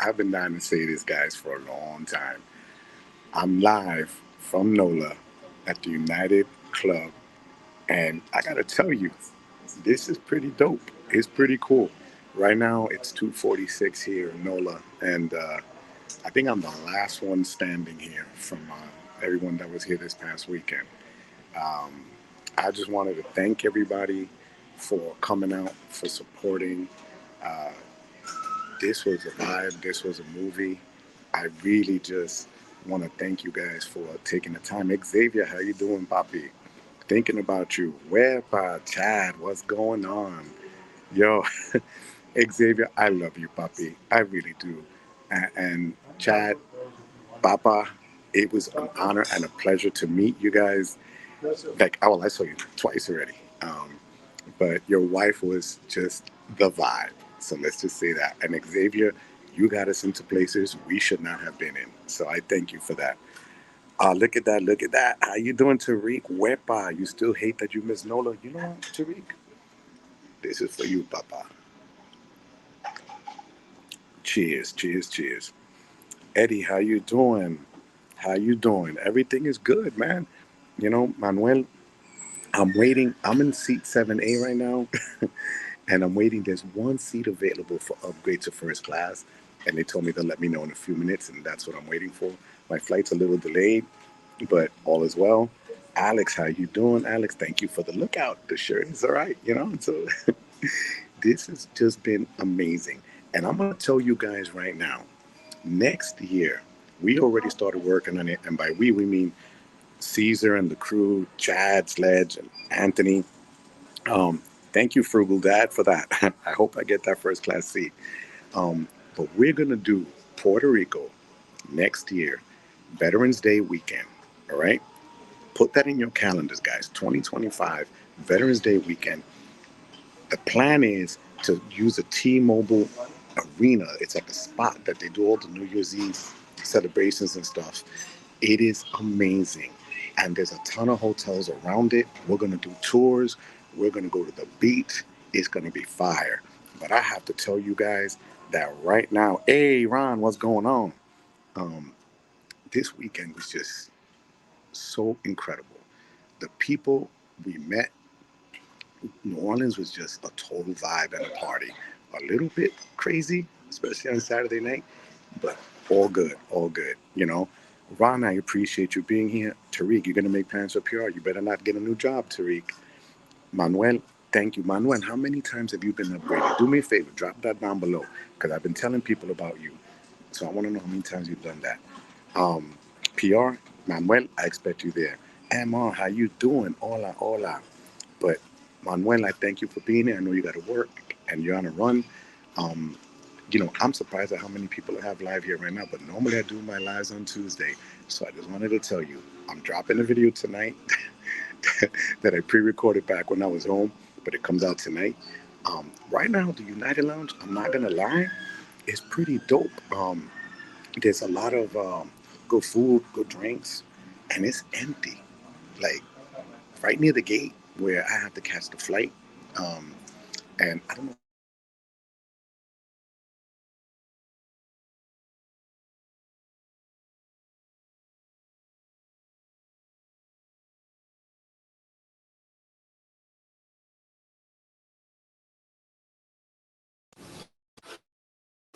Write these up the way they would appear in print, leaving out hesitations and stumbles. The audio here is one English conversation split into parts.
I've been dying to say this, guys, for a long time. I'm live from NOLA at the United Club, and I gotta tell you, this is pretty dope. It's pretty cool. Right now, it's 2:46 here in NOLA, and I think I'm the last one standing here from everyone that was here this past weekend. Um, I just wanted to thank everybody for coming out, for supporting. Uh, this was a vibe. This was a movie. I really just want to thank you guys for taking the time. Xavier, how you doing, Papi? Thinking about you. Where, Chad? What's going on? Yo, Xavier, I love you, Papi. I really do. And Chad, Papa, it was an honor and a pleasure to meet you guys. Like, oh, well, I saw you twice already. But your wife was just the vibe. So let's just say that. And Xavier, you got us into places we should not have been in. So I thank you for that. Look at that, look at that. How you doing, Tariq? Wepa, you still hate that you miss Nola? You know what, Tariq? This is for you, Papa. Cheers, cheers, cheers. Eddie, how you doing? How you doing? Everything is good, man. You know, Manuel, I'm waiting. I'm in seat 7A right now, and I'm waiting. There's one seat available for upgrade to first class, and they told me they'll let me know in a few minutes, and that's what I'm waiting for. My flight's a little delayed, but all is well. Alex, how you doing, Alex? Thank you for the lookout. The shirt is all right, you know. So this has just been amazing, and I'm gonna tell you guys right now. Next year, we already started working on it, and by we mean Caesar and the crew, Chad, Sledge, and Anthony. Um, Thank you, Frugal Dad, for that. I hope I get that first class seat. But we're going to do Puerto Rico next year, Veterans Day weekend. All right? Put that in your calendars, guys. 2025, Veterans Day weekend. The plan is to use a T Mobile arena. It's like a spot that they do all the New Year's Eve celebrations and stuff. It is amazing. And there's a ton of hotels around it. We're going to do tours. We're going to go to the beach. It's going to be fire. But I have to tell you guys that right now, hey, Ron, what's going on? Um, this weekend was just so incredible. The people we met, New Orleans was just a total vibe and a party. A little bit crazy, especially on Saturday night, but all good, all good. You know, Ron, I appreciate you being here. Tariq, you're gonna make plans for PR. You better not get a new job, Tariq. Manuel, thank you, Manuel. How many times have you been upgraded? Do me a favor, drop that down below, because I've been telling people about you. So I want to know how many times you've done that. Um, PR, Manuel, I expect you there. Emma, how you doing? Hola, hola. But Manuel, I thank you for being here. I know you got to work and you're on a run. Um, I'm surprised at how many people I have live here right now, but normally I do my lives on Tuesday. So I just wanted to tell you, I'm dropping a video tonight that I pre-recorded back when I was home, but it comes out tonight. Right now, the United Lounge, I'm not gonna lie, is pretty dope. There's a lot of good food, good drinks, and it's empty. Like right near the gate where I have to catch the flight. Um, and I don't know if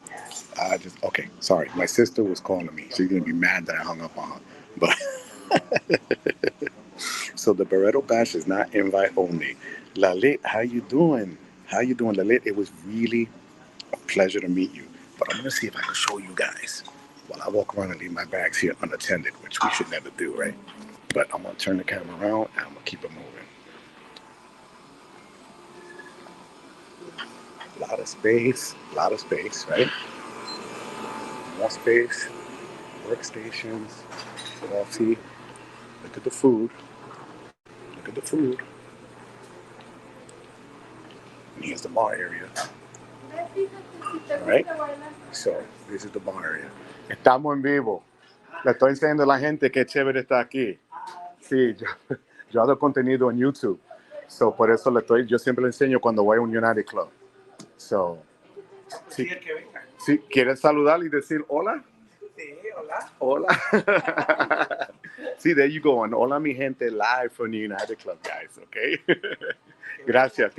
you guys know this, but I just okay. Sorry, my sister was calling me. She's gonna be mad that I hung up on her. But so the Barreto Bash is not invite only. Lalit, how you doing? How you doing, Lalit? It was really a pleasure to meet you. But I'm gonna see if I can show you guys while I walk around and leave my bags here unattended, which we should never do, right? But I'm gonna turn the camera around and I'm gonna keep it moving. A lot of space, right? More space, workstations, coffee. Look at the food. Look at the food. And here's the bar area. All right. So this is the bar area. Estamos en vivo. Le estoy enseñando a la gente que chévere está aquí. Sí, yo hago contenido en YouTube. So por eso yo siempre le enseño cuando voy a un United Club. So, sí, Sí, ¿quieres saludar y decir hola? Sí, hola. Hola. See, there you go. And hola, mi gente, live from the United Club, guys, okay? Gracias.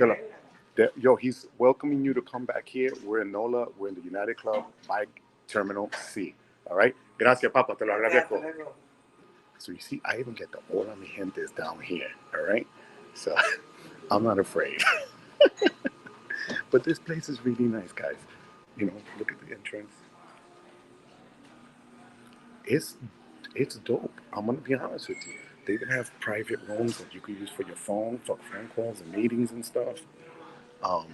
Yo, he's welcoming you to come back here. We're in NOLA. We're in the United Club, Bike Terminal C. All right? Gracias, Papa. Te lo agradezco. So you see, I even get the hola, mi gentes down here. All right? So I'm not afraid. But this place is really nice, guys. You know, look at the entrance. It's it's dope. I'm gonna be honest with you. They even have private rooms that you can use for your phone, for phone calls and meetings and stuff. Um,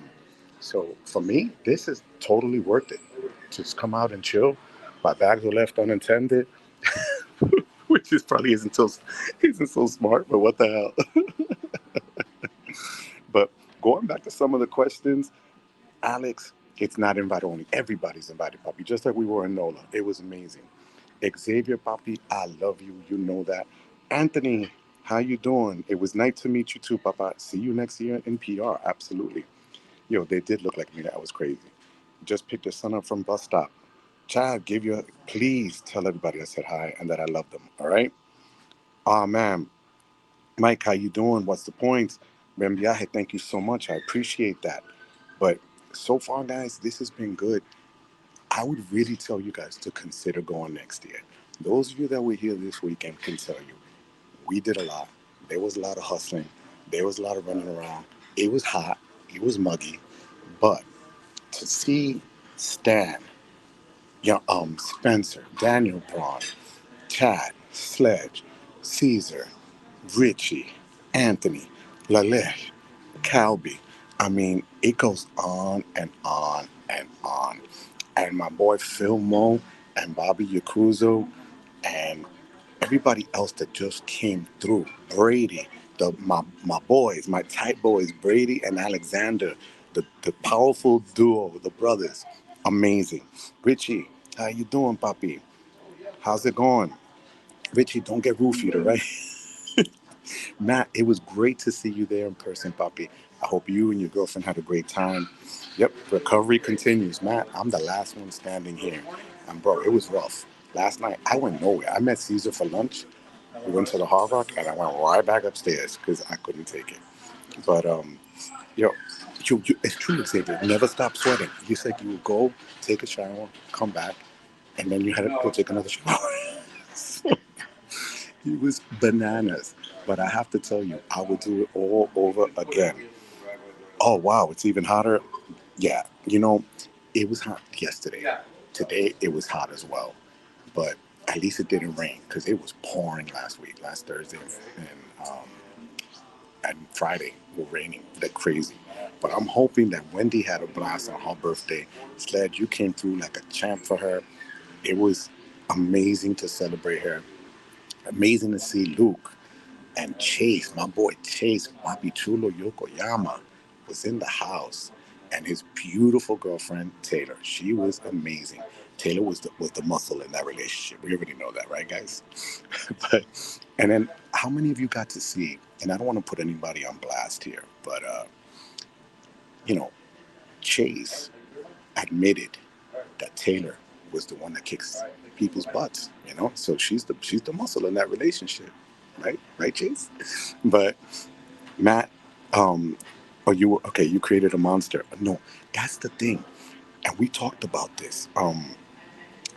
so for me, this is totally worth it. Just come out and chill. My bags were left unattended, which is probably isn't so smart. But what the hell? But going back to some of the questions, Alex, it's not invite only. Everybody's invited, Poppy. Just like we were in NOLA, it was amazing. Xavier, Poppy, I love you. You know that. Anthony, how you doing? It was nice to meet you too, Papa. See you next year in PR. Absolutely. Yo, they did look like me. That was crazy. Just picked your son up from bus stop. Chad, please tell everybody I said hi and that I love them. All right. Ah, man. Mike, how you doing? What's the point? Ben Viaje, thank you so much. I appreciate that. But so far, guys, this has been good. I would really tell you guys to consider going next year. Those of you that were here this weekend can tell you we did a lot. There was a lot of hustling. There was a lot of running around. It was hot. It was muggy. But to see Stan, Spencer, Daniel Braun, Chad, Sledge, Caesar, Richie, Anthony, Lalech, Calby. I mean, it goes on and on and on. And my boy Phil Mo and Bobby Yakuzo and everybody else that just came through. Brady, my boys, my tight boys, Brady and Alexander, the powerful duo, the brothers. Amazing. Richie, how you doing, Papi? How's it going? Richie, don't get roofied, all right? Matt, it was great to see you there in person, Papi. I hope you and your girlfriend had a great time. Yep, recovery continues. Matt, I'm the last one standing here. And bro, it was rough. Last night, I went nowhere. I met Caesar for lunch. We went to the Hard Rock, and I went right back upstairs because I couldn't take it. But, yo, it's true, Xavier. Never stop sweating. You said you would go, take a shower, come back, and then you had to go take another shower. He was bananas. But I have to tell you, I would do it all over again. Oh, wow, it's even hotter. Yeah, it was hot yesterday. Today, it was hot as well. But at least it didn't rain because it was pouring last Thursday and Friday were raining like crazy. But I'm hoping that Wendy had a blast on her birthday. Sled, you came through like a champ for her. It was amazing to celebrate her. Amazing to see Luke and Chase, my boy Chase, Papi Chulo Yokoyama, was in the house. And his beautiful girlfriend, Taylor. She was amazing. Taylor was the muscle in that relationship. We already know that, right, guys? But and then how many of you got to see, and I don't want to put anybody on blast here, but you know, Chase admitted that Taylor was the one that kicks people's butts, So she's the muscle in that relationship, right? Right, Chase? But Matt, oh, okay? You created a monster. No, that's the thing, and we talked about this.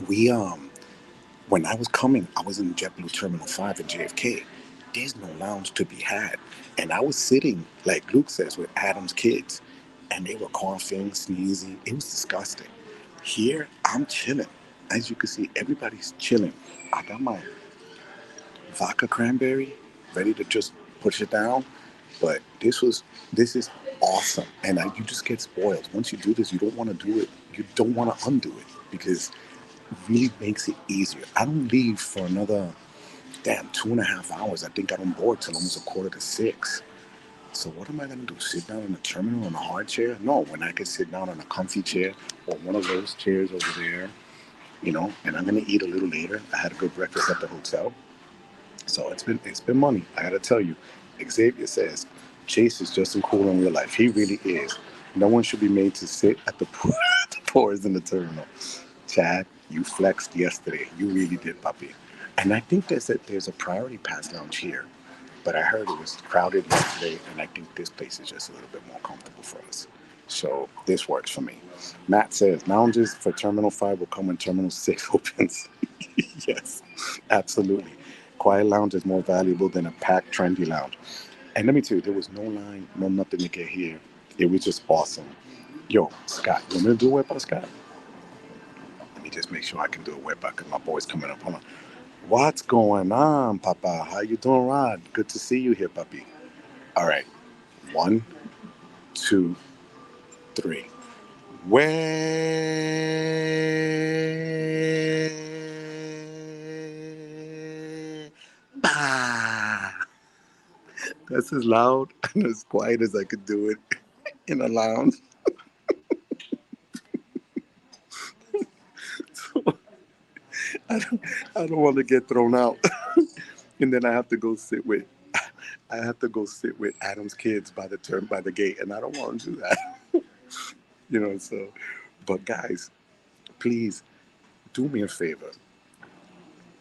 We When I was coming, I was in JetBlue Terminal 5 in JFK. There's no lounge to be had, and I was sitting like Luke says with Adam's kids, and they were coughing, sneezing. It was disgusting. Here, I'm chilling. As you can see, everybody's chilling. I got my vodka cranberry ready to just push it down. But this is awesome, and you just get spoiled. Once you do this, you don't want to do it. You don't want to undo it because it really makes it easier. I don't leave for another 2.5 hours. I think I don't board till almost 5:45. So what am I gonna do? Sit down in the terminal on a hard chair? No, when I could sit down on a comfy chair or one of those chairs over there, And I'm gonna eat a little later. I had a good breakfast at the hotel. So it's been money. I gotta tell you, Xavier says Chase is just as cool in real life. He really is. No one should be made to sit at the the pores in the terminal. Chad, you flexed yesterday. You really did, puppy. And I think there's a priority pass lounge here, but I heard it was crowded yesterday, and I think this place is just a little bit more comfortable for us. So this works for me. Matt says lounges for Terminal 5 will come when Terminal 6 opens. Yes, absolutely. Quiet lounge is more valuable than a packed, trendy lounge. And let me tell you, there was no line, no nothing to get here. It was just awesome. Yo, Scott, you want me to do a whip out, Scott? Let me just make sure I can do a whip out because my boy's coming up. Hold on. What's going on, Papa? How you doing, Rod? Good to see you here, puppy. All right. One, two, three. Way. Bah. That's as loud and as quiet as I could do it in a lounge. So I don't, I don't want to get thrown out. And then I have to go sit with Adam's kids by the gate, and I don't want to do that. So, but guys, please do me a favor.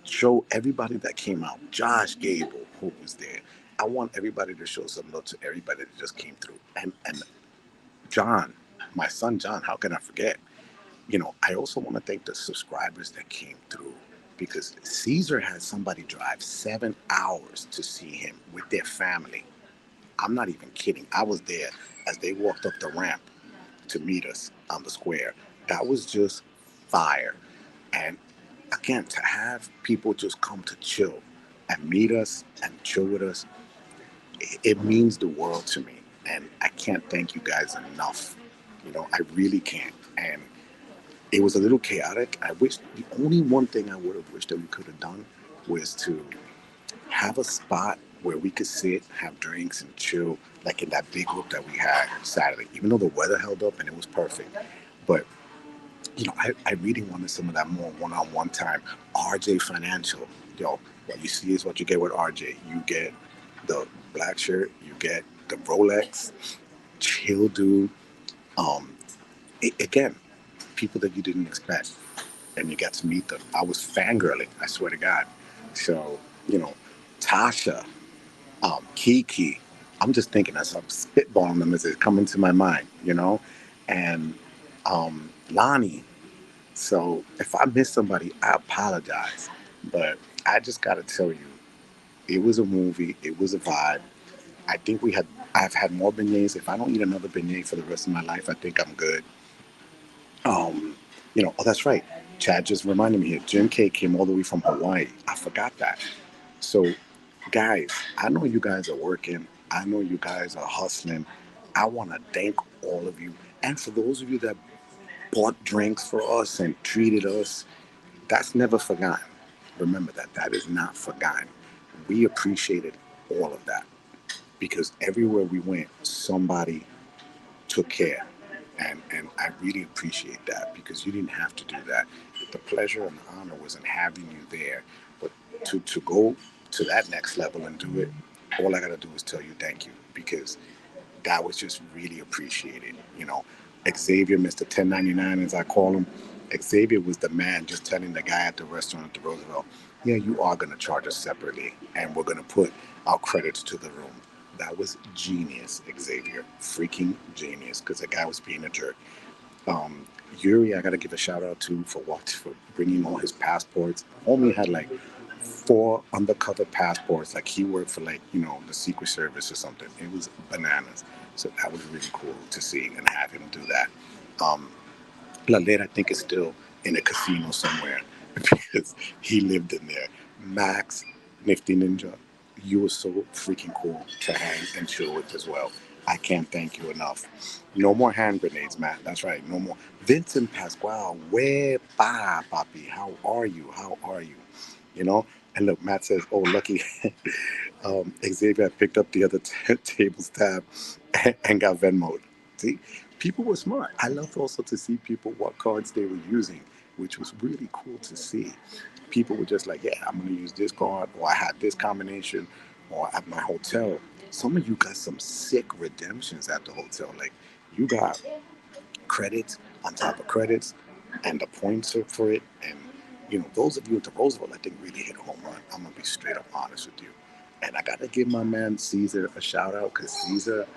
Show everybody that came out. Josh Gable, who was there. I want everybody to show some love to everybody that just came through. And John, my son John, how can I forget? I also want to thank the subscribers that came through because Caesar had somebody drive 7 hours to see him with their family. I'm not even kidding. I was there as they walked up the ramp to meet us on the square. That was just fire. And again, to have people just come to chill and meet us and chill with us, it means the world to me. And I can't thank you guys enough. I really can't. And it was a little chaotic. I wish the only one thing I would have wished that we could have done was to have a spot where we could sit, have drinks, and chill, like in that big group that we had Saturday. Even though the weather held up and it was perfect, but I really wanted some of that more one-on-one time. RJ Financial, what you see is what you get with RJ. You get the black shirt, you get the Rolex, chill dude. Um, Again, people that you didn't expect, and you got to meet them. I was fangirling, I swear to God. So, Tasha, Kiki, I'm just thinking as I'm spitballing them as they come into my mind, and Lonnie. So if I miss somebody, I apologize. But I just got to tell you, it was a movie, it was a vibe. I think I've had more beignets. If I don't eat another beignet for the rest of my life, I think I'm good. Um, oh, that's right. Chad just reminded me here. Jim K came all the way from Hawaii. I forgot that. So, guys, I know you guys are working. I know you guys are hustling. I want to thank all of you. And for those of you that bought drinks for us and treated us, that's never forgotten. Remember that. That is not forgotten. We appreciated all of that because everywhere we went, somebody took care. And I really appreciate that because you didn't have to do that. The pleasure and the honor was in having you there. But to go to that next level and do it, all I got to do is tell you thank you because that was just really appreciated. Xavier, Mr. 1099, as I call him, Xavier was the man just telling the guy at the restaurant at the Roosevelt, yeah, you are going to charge us separately and we're going to put our credits to the room. That was genius, Xavier. Freaking genius because the guy was being a jerk. Um, Yuri, I got to give a shout out to for bringing all his passports. Homie had like 4 undercover passports. Like he worked for the Secret Service or something. It was bananas. So that was really cool to see and have him do that. Um, Lalet, I think, is still in a casino somewhere because he lived in there. Max, Nifty Ninja, you were so freaking cool to hang and chill with as well. I can't thank you enough. No more hand grenades, Matt. That's right. No more. Vincent Pasquale, where pa, papi? How are you? How are you? You know? And look, Matt says, oh, lucky Xavier picked up the other table's tab and got Venmoed. See, people were smart. I love also to see people what cards they were using, which was really cool to see. People were just like, yeah, I'm going to use this card, or I had this combination, or at my hotel. Some of you got some sick redemptions at the hotel. Like, You got credits on top of credits, and the points are for it. And those of you at the Roosevelt, I think really hit a home run. I'm gonna be straight up honest with you. And I gotta give my man Caesar a shout out because Caesar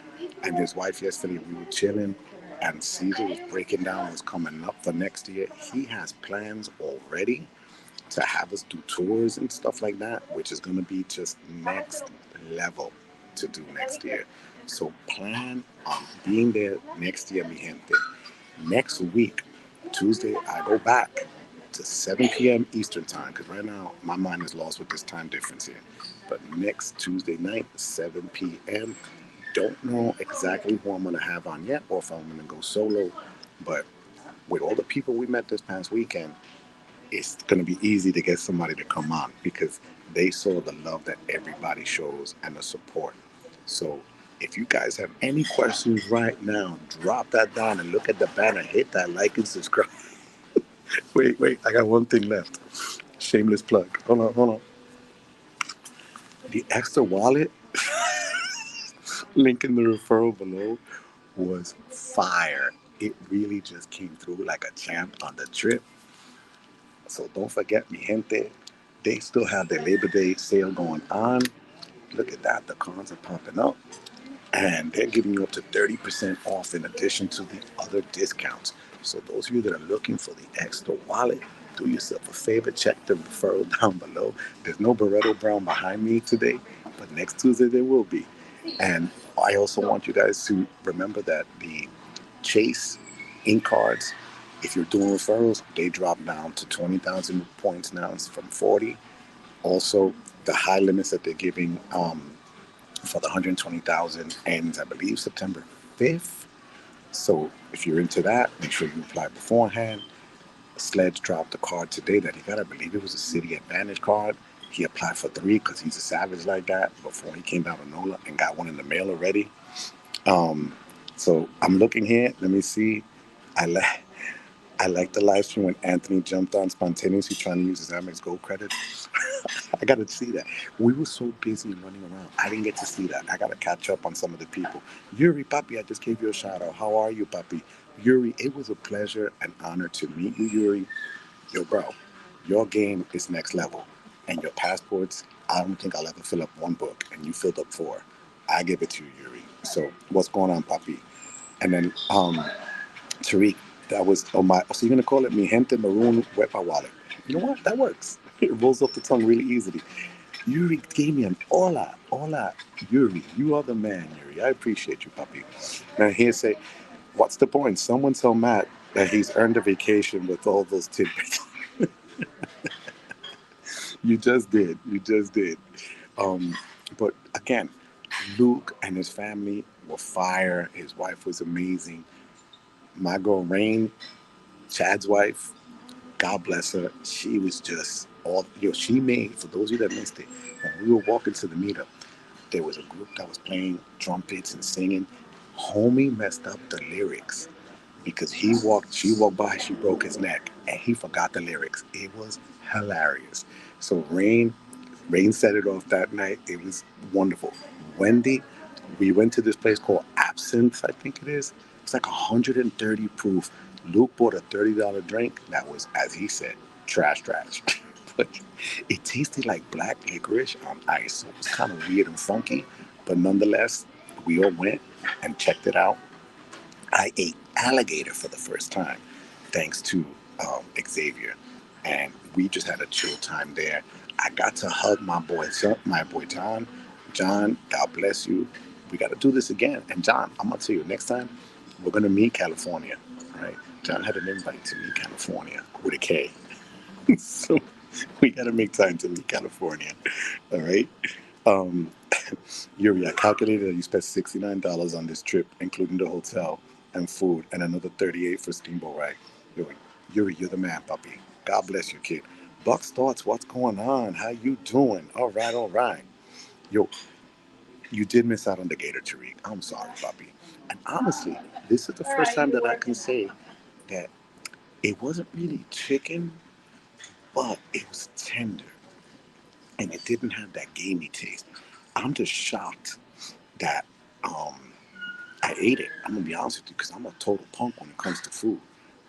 and his wife yesterday we were chilling, and Caesar was breaking down what's coming up for next year. He has plans already to have us do tours and stuff like that, which is gonna be just next level to do next year. So plan on being there next year, mi gente. Next week, Tuesday, I go back to 7 p.m. Eastern time because right now my mind is lost with this time difference here. But next Tuesday night, 7 p.m. Don't know exactly who I'm going to have on yet or if I'm going to go solo. But with all the people we met this past weekend, it's going to be easy to get somebody to come on because they saw the love that everybody shows and the support. So if you guys have any questions right now, drop that down and look at the banner, hit that like and subscribe. Wait, I got one thing left. Shameless plug. Hold on. The extra wallet link in the referral below was fire. It really just came through like a champ on the trip. So don't forget, mi gente, they still have their Labor Day sale going on. Look at that, the cons are popping up. And they're giving you up to 30% off in addition to the other discounts. So those of you that are looking for the extra wallet, do yourself a favor, check the referral down below. There's no Barretto Brown behind me today, but next Tuesday there will be. And I also want you guys to remember that the Chase ink cards, if you're doing referrals, they drop down to 20,000 points now from 40. Also, the high limits that they're giving for the 120,000 ends, I believe, September 5th. So if you're into that, make sure you apply beforehand. Sledge dropped a card today that he got. I believe it was a City Advantage card. He applied for three because he's a savage like that before he came down to NOLA and got one in the mail already. Um, so I'm looking here. Let me see. I like I like the live stream when Anthony jumped on spontaneously trying to use his Amex Gold credit. I got to see that. We were so busy running around. I didn't get to see that. I got to catch up on some of the people. Yuri, Papi, I just gave you a shout out. How are you, Papi? Yuri, it was a pleasure and honor to meet you, Yuri. Yo, bro, your game is next level. And your passports, I don't think I'll ever fill up one book, and you filled up four. I give it to you, Yuri. So, what's going on, Papi? And then, Tariq, that was oh my. So you're gonna call it mi gente maroon wepa wallet? You know what? That works. It rolls off the tongue really easily. Yuri gave me an hola, Yuri. You are the man, Yuri. I appreciate you, puppy. Now here say, what's the point? Someone tell Matt that he's earned a vacation with all those tidbits. You just did. You just did. Um, but again, Luke and his family were fire. His wife was amazing. My girl Rain, Chad's wife, God bless her. She was just all she made, for those of you that missed it, when we were walking to the meetup, there was a group that was playing trumpets and singing. Homie messed up the lyrics because she walked by, she broke his neck, and he forgot the lyrics. It was hilarious. So Rain set it off that night. It was wonderful. Wendy, we went to this place called Absinthe, I think it is. It's like 130 proof. Luke bought a $30 drink that was, as he said, trash. But it tasted like black licorice on ice. So it was kind of weird and funky. But nonetheless, we all went and checked it out. I ate alligator for the first time, thanks to Xavier, and we just had a chill time there. I got to hug my boy John. John, God bless you. We got to do this again. And John, I'm gonna tell you, next time we're gonna meet California, right? John had an invite to meet California with a K, so we got to make time to meet California. All right. Um, Yuri, I calculated that you spent $69 on this trip, including the hotel and food, and another 38 for Steamboat Ride. Yuri, you're the man, puppy. God bless you, kid. Buck's thoughts, what's going on? How you doing? All right. Yo, you did miss out on the Gator Tariq. I'm sorry, puppy. And honestly, this is the first time that I can say that it wasn't really chicken, but it was tender, and it didn't have that gamey taste. I'm just shocked that um, I I ate it. I'm gonna be honest with you because I'm a total punk when it comes to food,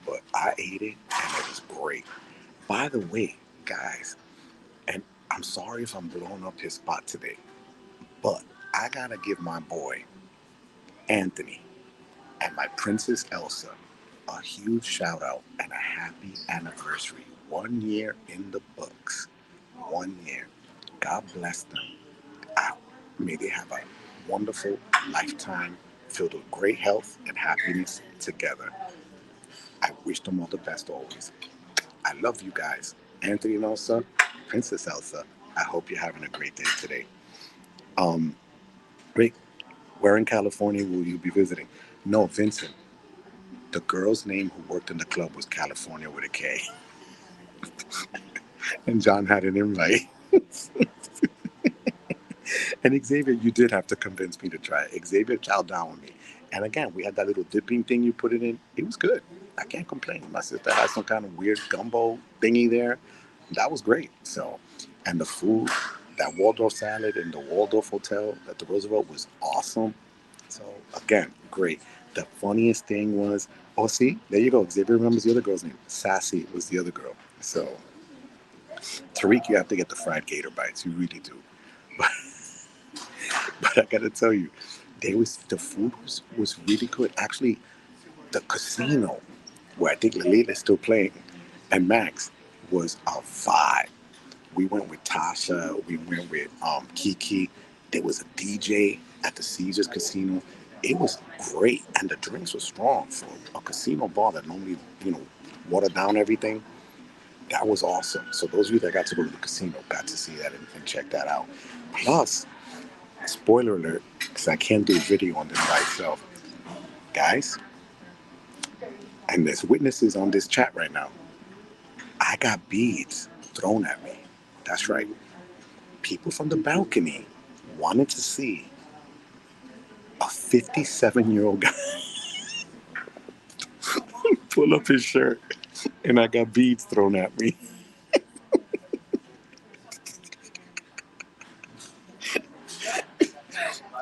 but I ate it and it was great. By the way, guys, and I'm sorry if I'm blowing up his spot today, but I gotta give my boy Anthony and my princess Elsa a huge shout out and a happy anniversary. 1 year in the books. 1 year. God bless them. I, may they have a wonderful lifetime filled with great health and happiness together. I wish them all the best always. I love you guys. Anthony and Elsa, Princess Elsa, I hope you're having a great day today. Um, Great. Where in California will you be visiting? No, Vincent. The girl's name who worked in the club was California with a K. And John had an invite. And Xavier, you did have to convince me to try it. Xavier chowed down with me. And again, we had that little dipping thing you put it in. It was good. I can't complain. My sister had some kind of weird gumbo thingy there. That was great. So, and the food, that Waldorf salad in the Waldorf Hotel at the Roosevelt was awesome. So, again, great. The funniest thing was, oh, see, there you go. Xavier remembers the other girl's name. Sassy was the other girl. So, Tariq, you have to get the fried gator bites. You really do. But I gotta tell you, the food was really good. Actually, the casino where I think Lalita is still playing and Max was a vibe. We went with Tasha. We went with Kiki. There was a DJ at the Caesars Casino. It was great, and the drinks were strong for a casino bar that normally water down everything. That was awesome. So those of you that got to go to the casino got to see that and check that out. Plus, spoiler alert, because I can't do a video on this by itself, guys, and there's witnesses on this chat right now. I got beads thrown at me. That's right. People from the balcony wanted to see a 57-year-old guy pull up his shirt, and I got beads thrown at me.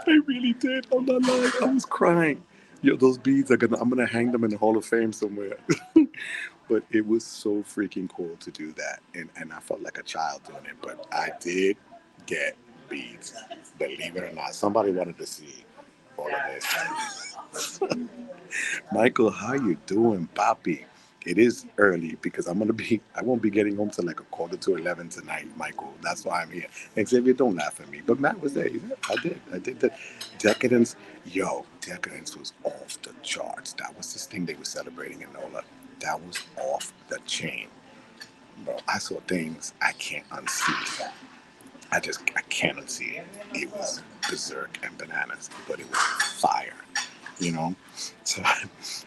I really did. I'm not lying. I was crying. Yo, those beads I'm gonna hang them in the Hall of Fame somewhere. But it was so freaking cool to do that, and I felt like a child doing it. But I did get beads, believe it or not. Somebody wanted to see all of this. Michael, how you doing, Papi? It is early because I won't be getting home till like 11:15 tonight, Michael. That's why I'm here. Xavier, don't laugh at me. But Matt was there. I did that. Decadence, Decadence was off the charts. That was this thing they were celebrating in NOLA. That was off the chain. Bro, I saw things I can't unsee. I can't unsee it. It was berserk and bananas, but it was fire, you know. So,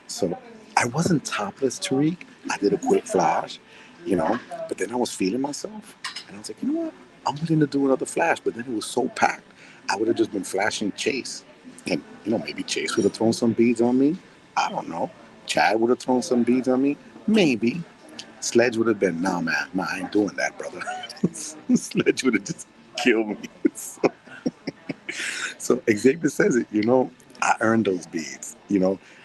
so I wasn't topless, Tariq. I did a quick flash, but then I was feeling myself, and I was like, you know what? I'm willing to do another flash, but then it was so packed. I would have just been flashing Chase, and maybe Chase would have thrown some beads on me. I don't know. Chad would have thrown some beads on me, maybe. Sledge would have been, nah, man, nah, I ain't doing that, brother. Sledge would have just killed me. So Xavier says it, I earned those beads.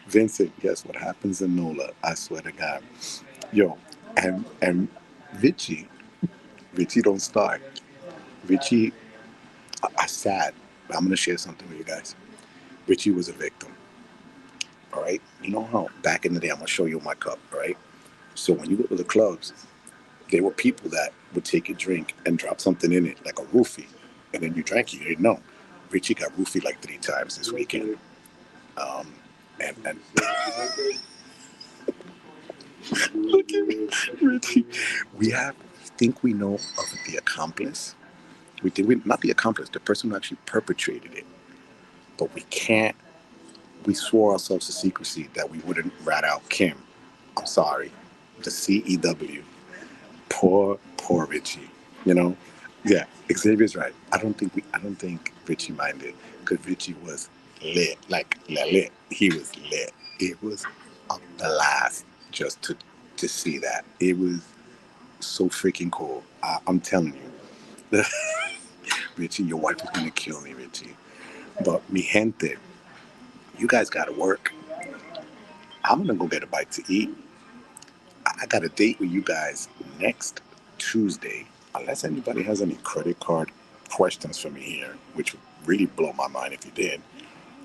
Vincent, yes, what happens in NOLA, I swear to God. Yo, and Vichy, Vichy don't start. Vichy, I sad. I'm gonna share something with you guys. Richie was a victim. All right, you know how back in the day, I'm gonna show you my cup. All right, so when you go to the clubs, there were people that would take a drink and drop something in it, like a roofie, and then you drank it. You didn't know. Richie got roofied like 3 times this weekend. Um, and look at me, Richie. Think we know of the accomplice. We think we not the accomplice, the person who actually perpetrated it. But we can't. We swore ourselves to secrecy that we wouldn't rat out Kim. I'm sorry, the CEW. Poor Richie. You know, yeah. Xavier's right. I don't think Richie minded because Richie was lit, like lit. He was lit. It was a blast just to see that. It was so freaking cool. I'm telling you, Richie, your wife is gonna kill me, Richie. But mi gente, You guys got to work. I'm going to go get a bite to eat. I got a date with you guys next Tuesday. Unless anybody has any credit card questions for me here, which would really blow my mind if you did.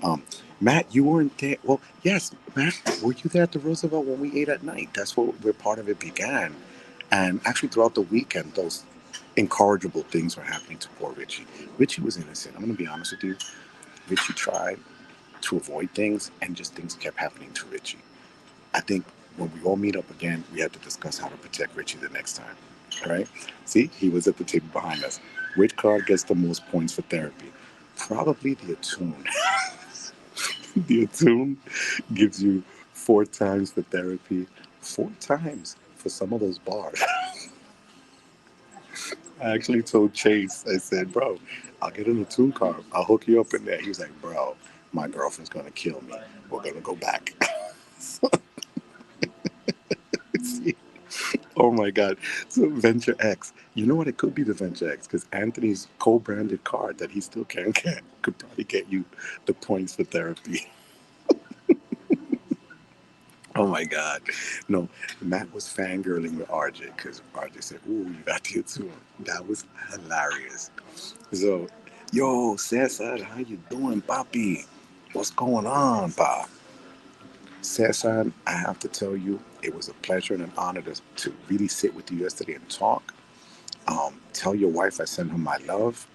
Um, Matt, you weren't there. Well, yes, Matt, were you there at the Roosevelt when we ate at night? That's where part of it began. And actually, throughout the weekend, those incorrigible things were happening to poor Richie. Richie was innocent. I'm going to be honest with you. Richie tried to avoid things, and just things kept happening to Richie. I think when we all meet up again, we have to discuss how to protect Richie the next time. All right? See, he was at the table behind us. Which card gets the most points for therapy? Probably the attune. The attune gives you 4 times for therapy, 4 times for some of those bars. I actually told Chase, I said, bro, I'll get an attune card. I'll hook you up in there. He was like, bro, my girlfriend's going to kill me. We're going to go back. See? Oh my God. So Venture X, you know what? It could be the Venture X because Anthony's co-branded card that he still can't get could probably get you the points for therapy. Oh my God. No, Matt was fangirling with RJ because RJ said, ooh, you got the attune. That was hilarious. So, yo, Cesar, how you doing, papi? What's going on, pa? Cesar, I have to tell you, it was a pleasure and an honor to really sit with you yesterday and talk. Tell your wife I send her my love.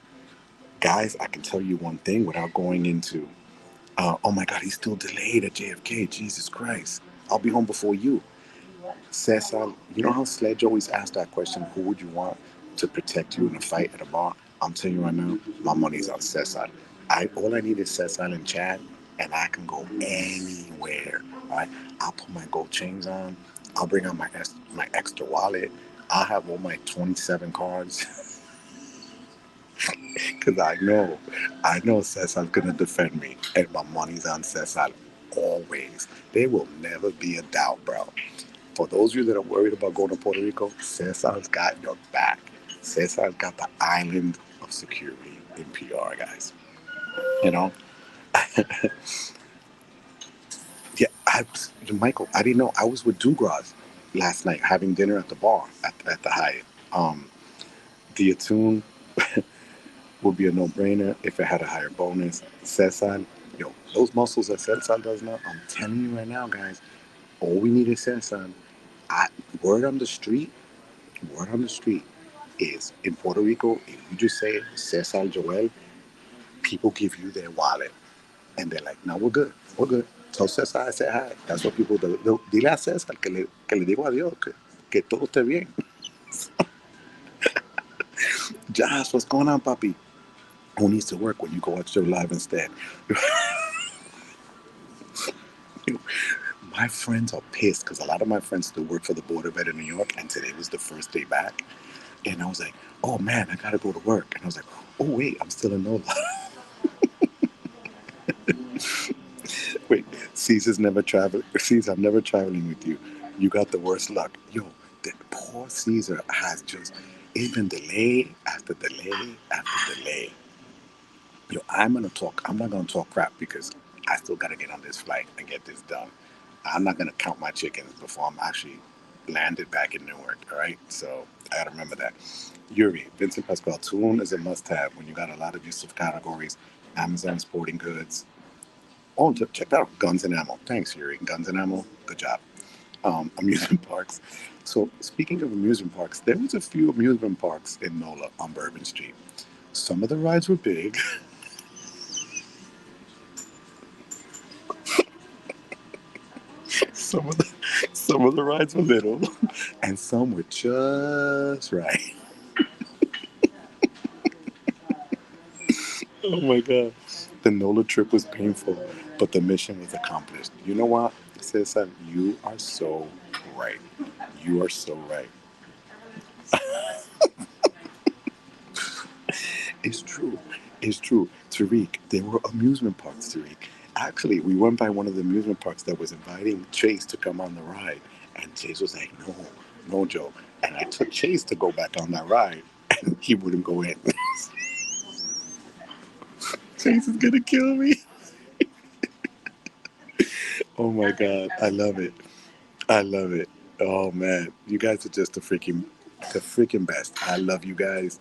Guys, I can tell you one thing without going into, oh my God, he's still delayed at JFK. Jesus Christ. I'll be home before you. Cesar, you know how Sledge always asks that question, who would you want to protect you in a fight at a bar? I'm telling you right now, my money's on Cesar. All I need is Cesar and Chad, and I can go anywhere. All right? I'll put my gold chains on. I'll bring out my extra wallet. I'll have all my 27 cards. Because I know Cesar's going to defend me. And my money's on Cesar always. There will never be a doubt, bro. For those of you that are worried about going to Puerto Rico, Cesar's got your back. Cesar's got the island of security in PR, guys. You know? Yeah, Michael, I didn't know. I was with Dugras last night having dinner at the bar at the Hyatt. Um, the attune would be a no-brainer if it had a higher bonus. Cesar, yo, those muscles that Cesar does now, I'm telling you right now, guys, all we need is Cesar. I, word on the street, word on the street is in Puerto Rico, if you just say Cesar Joel, people give you their wallet and they're like, no, we're good. We're good. Tell Cesar I said hi. That's what people do. Dile a Cesar que le digo adiós, que todo esté bien. Josh, what's going on, papi? Who needs to work when you go watch your live instead? My friends are pissed because a lot of my friends still work for the Board of Ed in New York, and today was the first day back. And I was like, oh man, I gotta go to work. And I was like, oh wait, I'm still in NOLA. Wait, Caesar's never traveling. Caesar, I'm never traveling with you. You got the worst luck. Yo, the poor Caesar has just even delay after delay after delay. Yo, I'm not gonna talk crap because I still gotta get on this flight and get this done. I'm not gonna count my chickens before I'm actually landed back in Newark. All right, so I gotta remember that. Yuri, Vincent Pascal, Tune is a must-have when you got a lot of use of categories. Amazon, sporting goods. Oh, check that out. Guns and ammo. Thanks, Yuri. Guns and ammo. Good job. Amusement parks. So speaking of amusement parks, there was a few amusement parks in NOLA on Bourbon Street. Some of the rides were big. Some of the some of the rides were little, and some were just right. Oh my god, the NOLA trip was painful, but the mission was accomplished. You know what, Cesar? You are so right. You are so right. It's true. It's true. Tariq, there were amusement parks, Tariq. Actually, we went by one of the amusement parks that was inviting Chase to come on the ride. And Chase was like, no, no, Joe. And I took Chase to go back on that ride, and he wouldn't go in. Chase is going to kill me. Oh my God, I love it. I love it. Oh man, you guys are just the freaking best. I love you guys.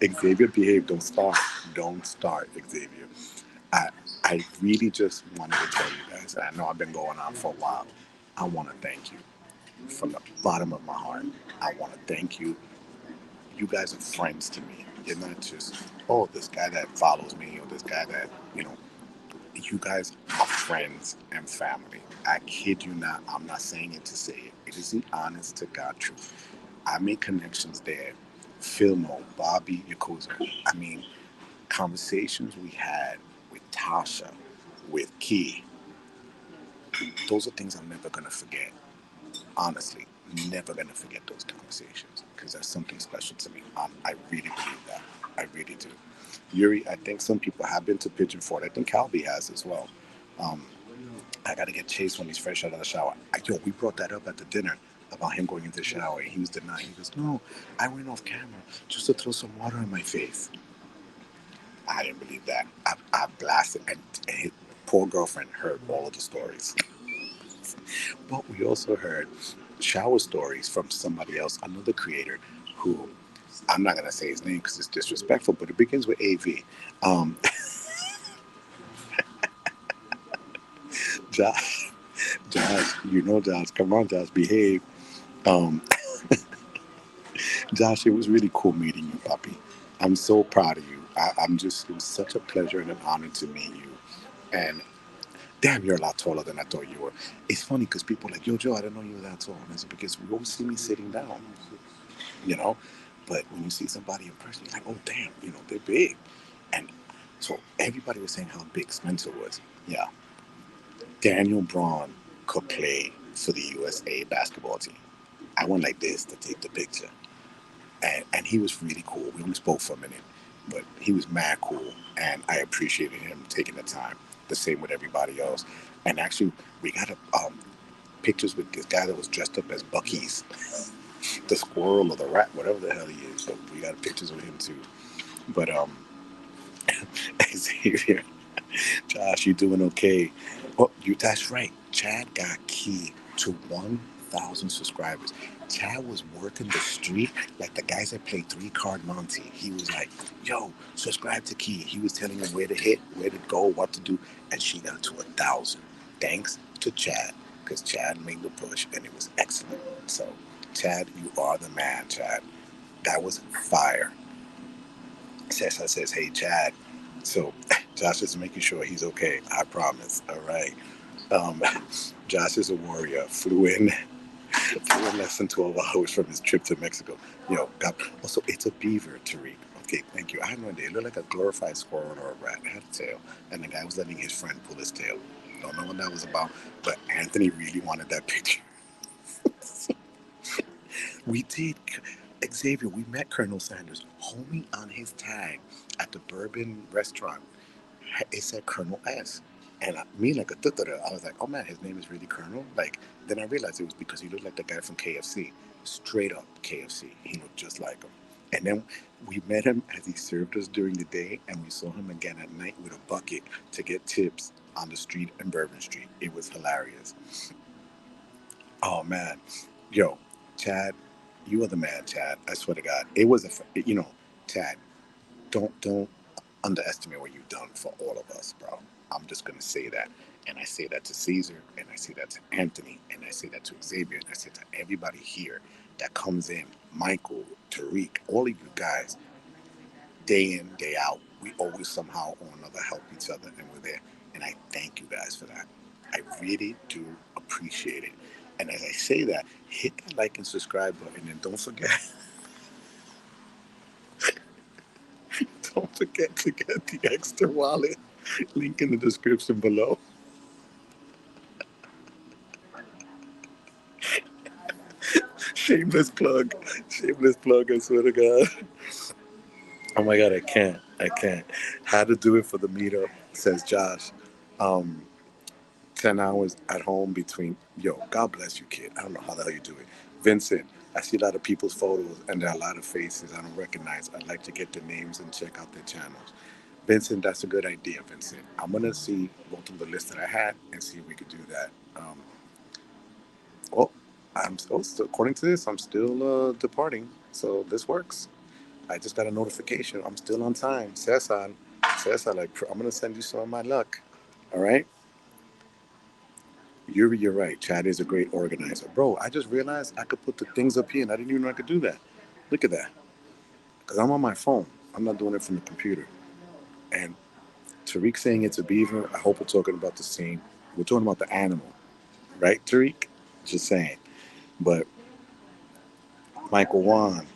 Xavier, behave. Don't start. Don't start, Xavier. I I really just wanted to tell you guys. I know I've been going on for a while. I want to thank you from the bottom of my heart. I want to thank you. You guys are friends to me. You're not just this guy that follows me or this guy that you know. You guys are friends and family. I kid you not. I'm not saying it to say it. It is the honest to God truth. I make connections there. Philmo, Bobby, Yakuza. I mean, conversations we had with Tasha, with Key, those are things I'm never going to forget. Honestly, never going to forget those conversations because that's something special to me. I really believe that. I really do. Yuri, I think some people have been to Pigeon Fort. I think Calby has as well. Um, I got to get Chase when he's fresh out of the shower. We brought that up at the dinner about him going into the shower. And he was denying. He goes, no, I went off camera just to throw some water in my face. I didn't believe that. I blasted, and his poor girlfriend heard all of the stories. But we also heard shower stories from somebody else, another creator who I'm not going to say his name because it's disrespectful, but it begins with AV. Um, Josh, Josh, Josh, come on, Josh, behave. Um, Josh, it was really cool meeting you, puppy. I'm so proud of you. It was such a pleasure and an honor to meet you. And damn, you're a lot taller than I thought you were. It's funny because people are like, yo, Joe, I didn't know you were that tall. And it's because we always see me sitting down, you know? But when you see somebody in person, you're like, oh, damn, they're big. And so everybody was saying how big Spencer was. Yeah. Daniel Braun could play for the USA basketball team. I went like this to take the picture. And he was really cool. We only spoke for a minute, but he was mad cool, and I appreciated him taking the time. The same with everybody else. And actually, we got pictures with this guy that was dressed up as Bucky's, the squirrel or the rat, whatever the hell he is. So we got pictures with him too. But Xavier, Josh, you doing okay? Oh, that's right. Chad got key to 1,000 subscribers. Chad was working the street like the guys that play three card Monty. He was like, yo, subscribe to Key. He was telling him where to hit, where to go, what to do. And she got to 1,000. Thanks to Chad, because Chad made the push and it was excellent. So, Chad, you are the man, Chad. That was fire. Says, hey, Chad. So, Josh is making sure he's okay. I promise. All right. Um, Josh is a warrior. Flew in less than 12 hours from his trip to Mexico. God. Also, it's a beaver, Tariq. Okay, thank you. I had no idea. It looked like a glorified squirrel or a rat. It had a tail. And the guy was letting his friend pull his tail. Don't know what that was about, but Anthony really wanted that picture. We did. Xavier, we met Colonel Sanders. Homie on his tag at the Bourbon restaurant. It said Colonel S. And me, like a tutura, I was like, oh man, his name is really Colonel? Like, then I realized it was because he looked like the guy from KFC. Straight up KFC. He looked just like him. And then we met him as he served us during the day, and we saw him again at night with a bucket to get tips on the street in Bourbon Street. It was hilarious. Oh man, yo, Chad, you are the man, Chad. I swear to God, it was Chad. Don't underestimate what you've done for all of us, bro. I'm just gonna say that, and I say that to Caesar, and I say that to Anthony, and I say that to Xavier, and I say to everybody here that comes in, Michael, Tariq, all of you guys, day in, day out. We always somehow or another help each other, and we're there. And I thank you guys for that. I really do appreciate it. And as I say that, hit that like and subscribe button, and don't forget, don't forget to get the extra wallet link in the description below. Shameless plug, shameless plug. I swear to God. Oh my God, I can't, I can't. How to do it for the meetup? Says Josh. Um, 10 hours at home between, God bless you, kid. I don't know how the hell you do it. Vincent, I see a lot of people's photos and there are a lot of faces I don't recognize. I'd like to get their names and check out their channels. Vincent, that's a good idea, Vincent. I'm going to see, go through the list that I had and see if we could do that. Um, well, according to this, I'm still departing, so this works. I just got a notification. I'm still on time. Cesar, like I'm gonna send you some of my luck. All right, you're right. Chad is a great organizer, bro. I just realized I could put the things up here, and I didn't even know I could do that. Look at that, because I'm on my phone. I'm not doing it from the computer. And Tariq saying it's a beaver. I hope we're talking about the same. We're talking about the animal, right, Tariq? Just saying. But Michael Wan,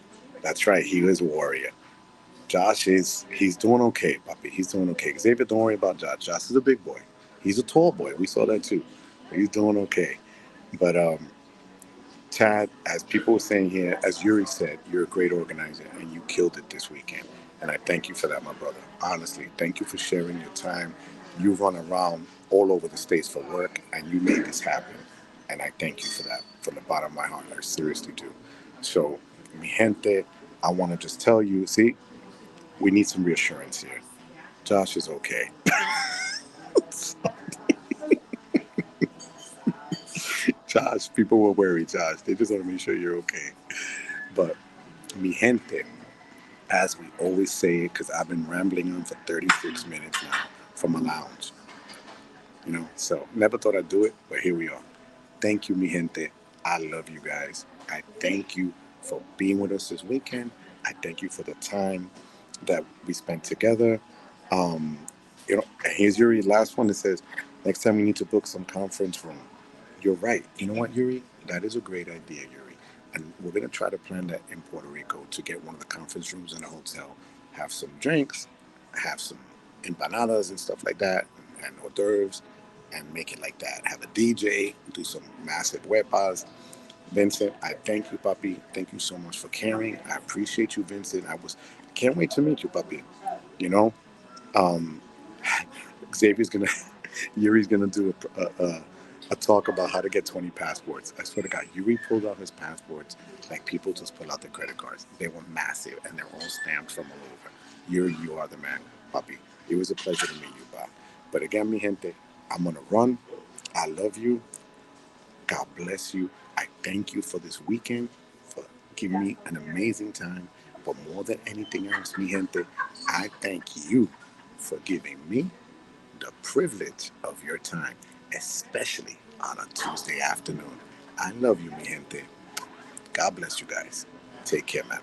that's right. He is a warrior. Josh he's doing okay, puppy. He's doing okay. Xavier, don't worry about Josh. Josh is a big boy. He's a tall boy. We saw that too. He's doing okay. But Chad, as people were saying here, as Yuri said, you're a great organizer and you killed it this weekend. And I thank you for that, my brother. Honestly, thank you for sharing your time. You run around all over the states for work and you make this happen. And I thank you for that from the bottom of my heart. I seriously do. So, mi gente, I want to just tell you, see, we need some reassurance here. Josh is okay. Josh, people were worried, Josh. They just want to make sure you're okay. But mi gente, as we always say, because I've been rambling on for 36 minutes now from a lounge, so never thought I'd do it, but here we are. Thank you, mi gente. I love you guys. I thank you for being with us this weekend. I thank you for the time that we spent together. Um, and here's Yuri, last one that says, next time we need to book some conference room. You're right. You know what, Yuri? That is a great idea, Yuri. And we're going to try to plan that in Puerto Rico to get one of the conference rooms in a hotel, have some drinks, have some empanadas and stuff like that, and hors d'oeuvres, and make it like that. Have a DJ, do some massive wepas. Vincent, I thank you, puppy. Thank you so much for caring. I appreciate you, Vincent. Can't wait to meet you, puppy. You know, um, Xavier's gonna, Yuri's gonna do a talk about how to get 20 passports. I swear to God, Yuri pulled out his passports like people just pull out their credit cards. They were massive and they're all stamped from all over. Yuri, you are the man, puppy. It was a pleasure to meet you, Bob. But again, mi gente, I'm gonna run. I love you. God bless you. I thank you for this weekend, for giving me an amazing time. But more than anything else, mi gente, I thank you for giving me the privilege of your time, especially on a Tuesday afternoon. I love you, mi gente. God bless you guys. Take care, man.